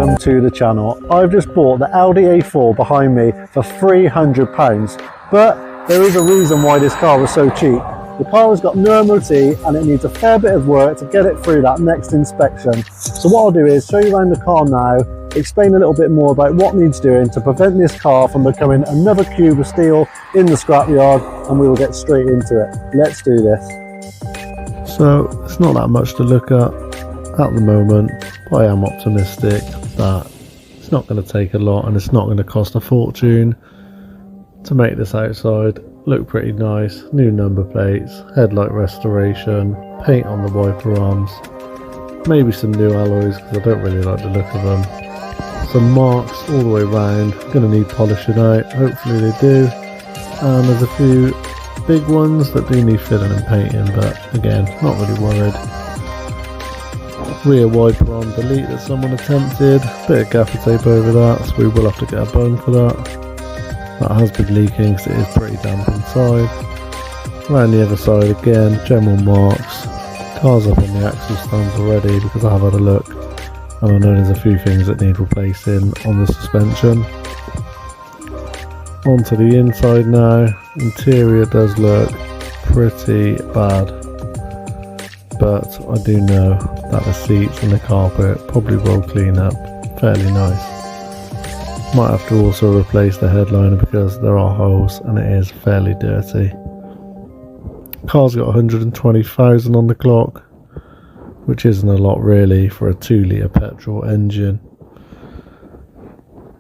welcome to the channel. I've just bought the Audi A4 behind me for £300, but there is a reason why this car was so cheap. The car has got no MOT and it needs a fair bit of work to get it through that next inspection. So what I'll do is show you around the car now, explain a little bit more about what needs doing to prevent this car from becoming another cube of steel in the scrapyard, and we will get straight into it. Let's do this. So it's not that much to look at the moment, but I am optimistic that it's not going to take a lot and it's not going to cost a fortune to make this outside look pretty nice. New number plates, headlight restoration, paint on the wiper arms, maybe some new alloys because I don't really like the look of them. Some marks all the way around, going to need polishing out, hopefully they do, and there's a few big ones that do need filling and painting, but again, not really worried. Rear wiper arm delete that someone attempted, bit of gaffer tape over that, so we will have to get a bone for that. That has been leaking because it is pretty damp inside. Around the other side again, general marks. Car's up on the axle stands already because I have had a look, and I know there's a few things that need replacing on the suspension. Onto the inside now. Interior does look pretty bad, but I do know that the seats and the carpet probably will clean up fairly nice. Might have to also replace the headliner because there are holes and it is fairly dirty. Car's got 120,000 on the clock, which isn't a lot really for a 2-litre petrol engine.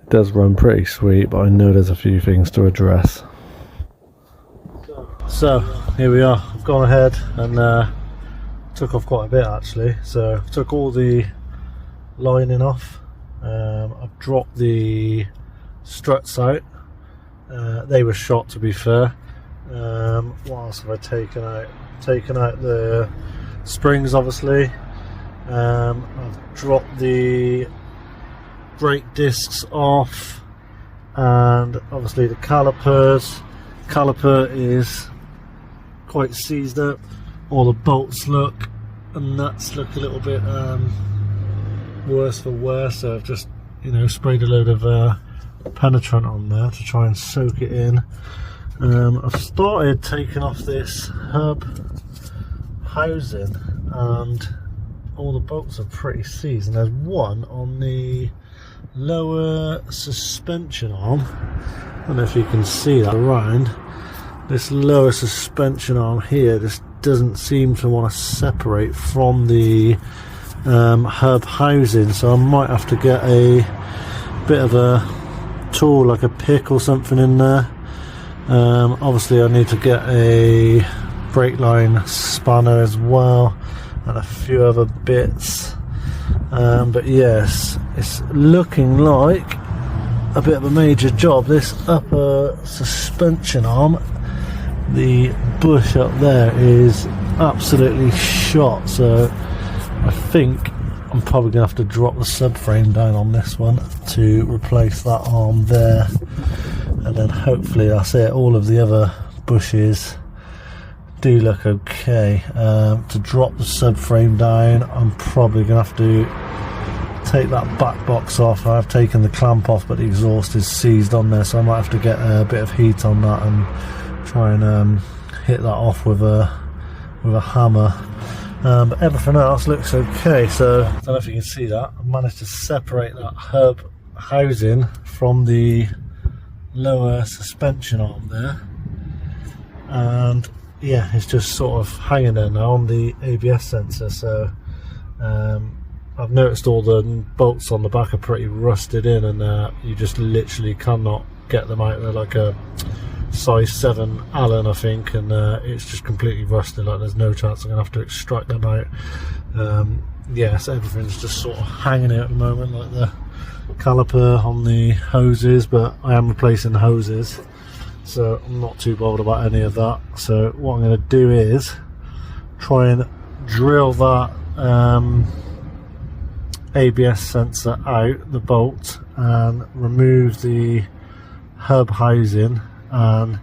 It does run pretty sweet, but I know there's a few things to address. So here we are. I've gone ahead and took off quite a bit actually. So took all the lining off. I've dropped the struts out. They were shot, to be fair. What else have I taken out? Taken out the springs, obviously. I've dropped the brake discs off, and obviously the calipers. Caliper is quite seized up. All the bolts look and nuts look a little bit worse for wear, so I've just, sprayed a load of penetrant on there to try and soak it in. I've started taking off this hub housing, and all the bolts are pretty seized, and there's one on the lower suspension arm. I don't know if you can see that around. This lower suspension arm here just doesn't seem to want to separate from the hub housing, so I might have to get a bit of a tool, like a pick or something in there. Obviously I need to get a brake line spanner as well, and a few other bits, but yes, it's looking like a bit of a major job. This upper suspension arm, the bush up there is absolutely shot, so I think I'm probably going to have to drop the subframe down on this one to replace that arm there, and then hopefully that's it. All of the other bushes do look okay. To drop the subframe down, I'm probably going to have to take that back box off. I've taken the clamp off, but the exhaust is seized on there, so I might have to get a bit of heat on that and try and hit that off with a hammer. But everything else looks okay, so I don't know if you can see that. I've managed to separate that hub housing from the lower suspension arm there, and yeah, it's just sort of hanging there now on the ABS sensor. So I've noticed all the bolts on the back are pretty rusted in, and you just literally cannot get them out. They're like a size 7 Allen, I think, and it's just completely rusted. Like there's no chance I'm gonna have to extract them out. Yeah, so everything's just sort of hanging out at the moment, like the caliper on the hoses, but I am replacing the hoses, so I'm not too bothered about any of that. So what I'm going to do is try and drill that ABS sensor out, the bolt, and remove the hub housing, and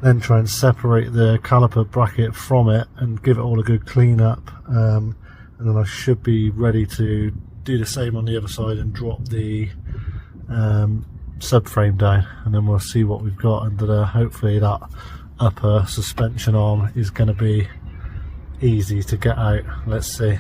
then try and separate the caliper bracket from it and give it all a good clean up, and then I should be ready to do the same on the other side and drop the subframe down, and then we'll see what we've got under there. Hopefully that upper suspension arm is going to be easy to get out. Let's see.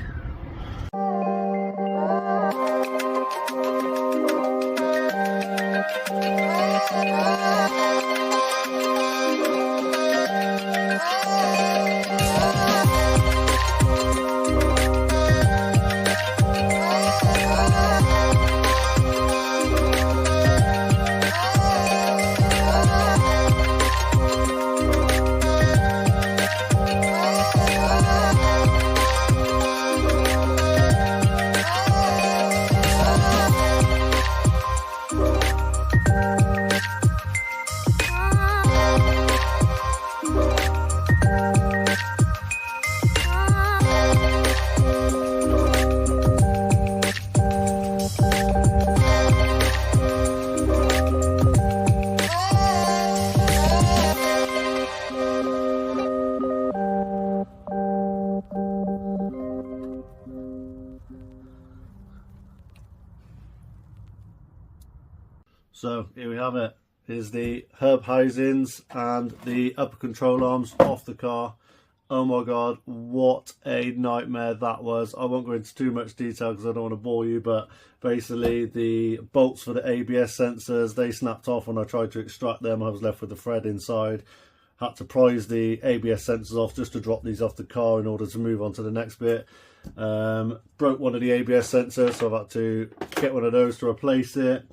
So here we have it. Is the hub housings and the upper control arms off the car. Oh my god, what a nightmare that was. I won't go into too much detail because I don't want to bore you, but basically the bolts for the ABS sensors, they snapped off when I tried to extract them. I was left with the thread inside. Had to prise the ABS sensors off just to drop these off the car in order to move on to the next bit. Broke one of the ABS sensors, so I've had to get one of those to replace it.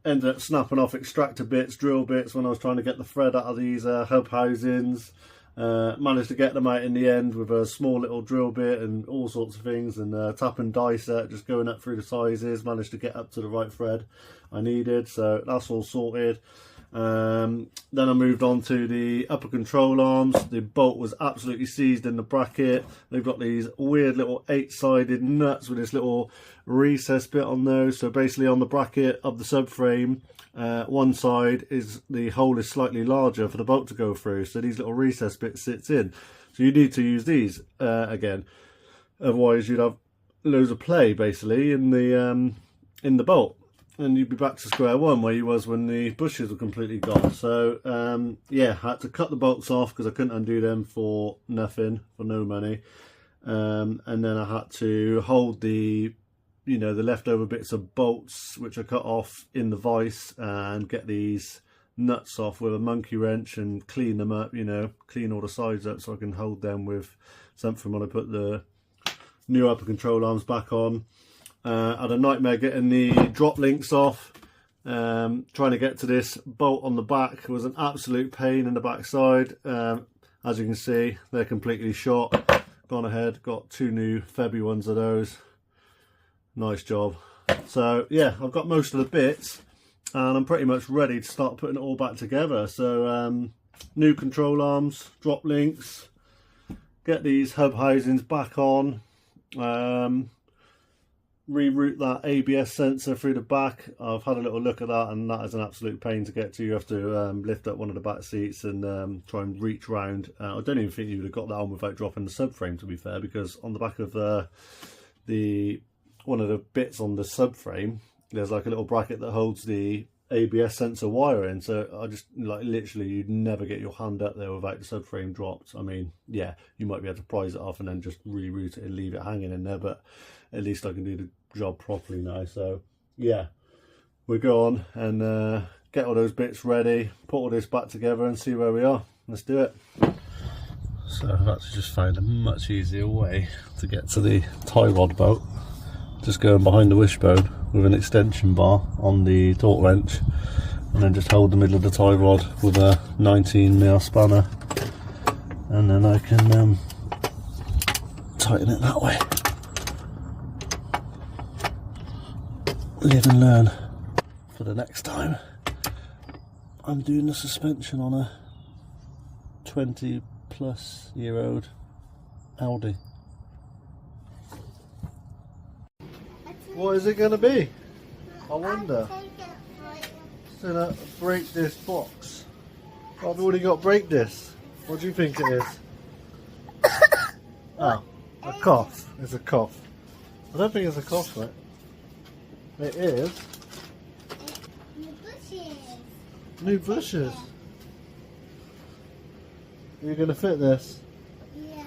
Ended up snapping off extractor bits, drill bits when I was trying to get the thread out of these hub housings. Managed to get them out in the end with a small little drill bit and all sorts of things, and tap and die set, just going up through the sizes. Managed to get up to the right thread I needed, so that's all sorted. Then I moved on to the upper control arms. The bolt was absolutely seized in the bracket. They've got these weird little 8-sided nuts with this little recess bit on those. So basically on the bracket of the subframe, one side is the hole is slightly larger for the bolt to go through, so these little recess bits sits in. So you need to use these again, otherwise you'd have loads of play basically in the bolt, and you'd be back to square one where you was when the bushes were completely gone. So yeah, I had to cut the bolts off because I couldn't undo them for nothing, for no money. And then I had to hold the the leftover bits of bolts which I cut off in the vise and get these nuts off with a monkey wrench and clean them up, clean all the sides up so I can hold them with something when I put the new upper control arms back on. Had a nightmare getting the drop links off. Trying to get to this bolt on the back was an absolute pain in the backside. As you can see, they're completely shot. Gone ahead, got 2 new Febby ones of those. Nice job. So yeah, I've got most of the bits and I'm pretty much ready to start putting it all back together. So new control arms, drop links, get these hub housings back on, reroute that ABS sensor through the back. I've had a little look at that and that is an absolute pain to get to. You have to lift up one of the back seats and try and reach round. I don't even think you would have got that on without dropping the subframe, to be fair, because on the back of one of the bits on the subframe, there's like a little bracket that holds the ABS sensor wire in, so I just literally you'd never get your hand up there without the subframe dropped. I mean, yeah, you might be able to prise it off and then just reroute it and leave it hanging in there, but at least I can do the job properly now. So yeah, we'll go on and get all those bits ready, put all this back together and see where we are. Let's do it. So I've actually just found a much easier way to get to the tie rod bolt. Just going behind the wishbone with an extension bar on the torque wrench, and then just hold the middle of the tie rod with a 19mm spanner, and then I can tighten it that way. Live and learn for the next time. I'm doing the suspension on a 20-plus-year-old Audi. What is it going to be? I wonder. It's going to break this box. I've already got break this. What do you think it is? Oh, a cough. It's a cough. I don't think it's a coffin. It is. New bushes. New bushes. Are you going to fit this? Yeah.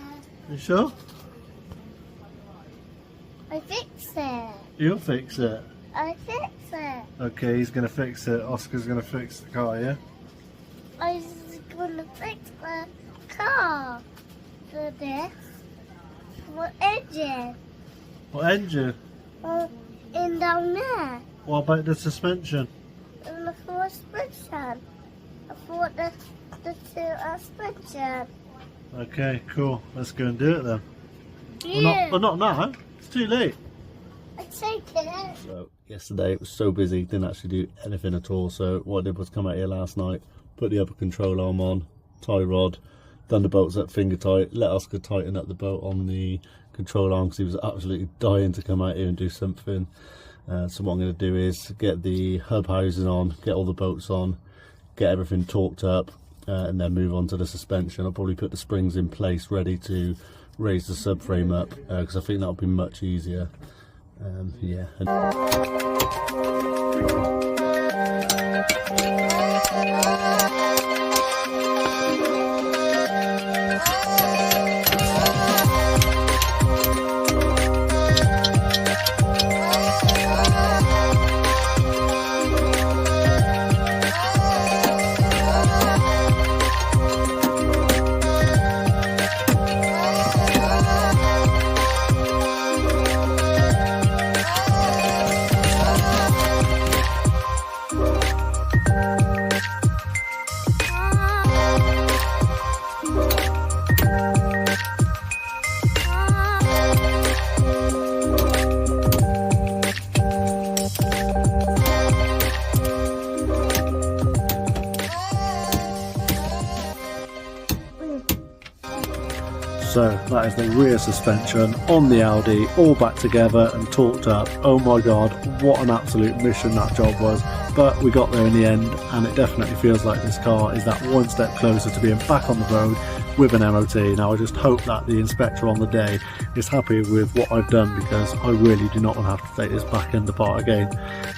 You sure? I fix it. You'll fix it. I fix it. Okay, he's going to fix it. Oscar's going to fix the car, yeah? I was going to fix the car. For this. What engine? What engine? In down there. What about the suspension? In the full suspension. I thought the two suspension. Okay, cool. Let's go and do it then. Yeah. Well, not now. It's too late. I take it. So yesterday it was so busy, didn't actually do anything at all. So what I did was come out here last night, put the upper control arm on, tie rod, done the bolts up finger tight, let Oscar tighten up the bolt on the control arm because he was absolutely dying to come out here and do something. So what I'm going to do is get the hub housing on, get all the bolts on, get everything torqued up, and then move on to the suspension. I'll probably put the springs in place ready to raise the subframe up because I think that'll be much easier. Yeah. So that is the rear suspension on the Audi, all back together and torqued up. Oh my god, what an absolute mission that job was. But we got there in the end, and it definitely feels like this car is that one step closer to being back on the road with an MOT. Now I just hope that the inspector on the day is happy with what I've done, because I really do not want to have to take this back end apart again.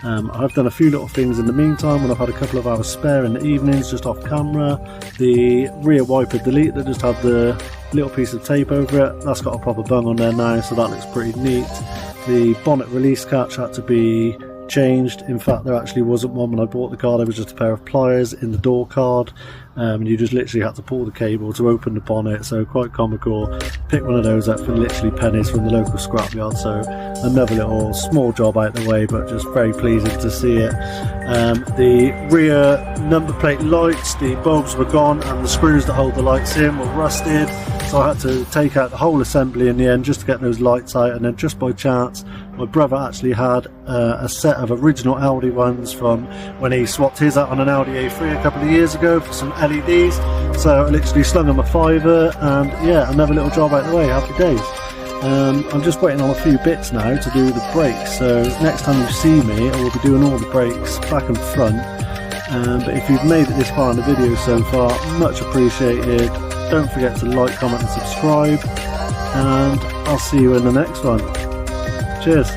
I've done a few little things in the meantime when I've had a couple of hours spare in the evenings just off camera. The rear wiper delete that just had the little piece of tape over it, that's got a proper bung on there now, so that looks pretty neat. The bonnet release catch had to be changed. In fact, there actually wasn't one when I bought the car. There was just a pair of pliers in the door card, and you just literally had to pull the cable to open the bonnet, so quite comical. Pick one of those up for literally pennies from the local scrapyard, so another little small job out the way, but just very pleasing to see it. The rear number plate lights, the bulbs were gone, and the screws that hold the lights in were rusted, so I had to take out the whole assembly in the end just to get those lights out. And then just by chance, my brother actually had a set of original Audi ones from when he swapped his out on an Audi A3 a couple of years ago for some LEDs, so I literally slung him a fiver, and yeah, another little job out the way. Happy days. I'm just waiting on a few bits now to do the brakes, so next time you see me I will be doing all the brakes back and front. But if you've made it this far in the video so far, much appreciated. Don't forget to like, comment and subscribe, and I'll see you in the next one. Cheers.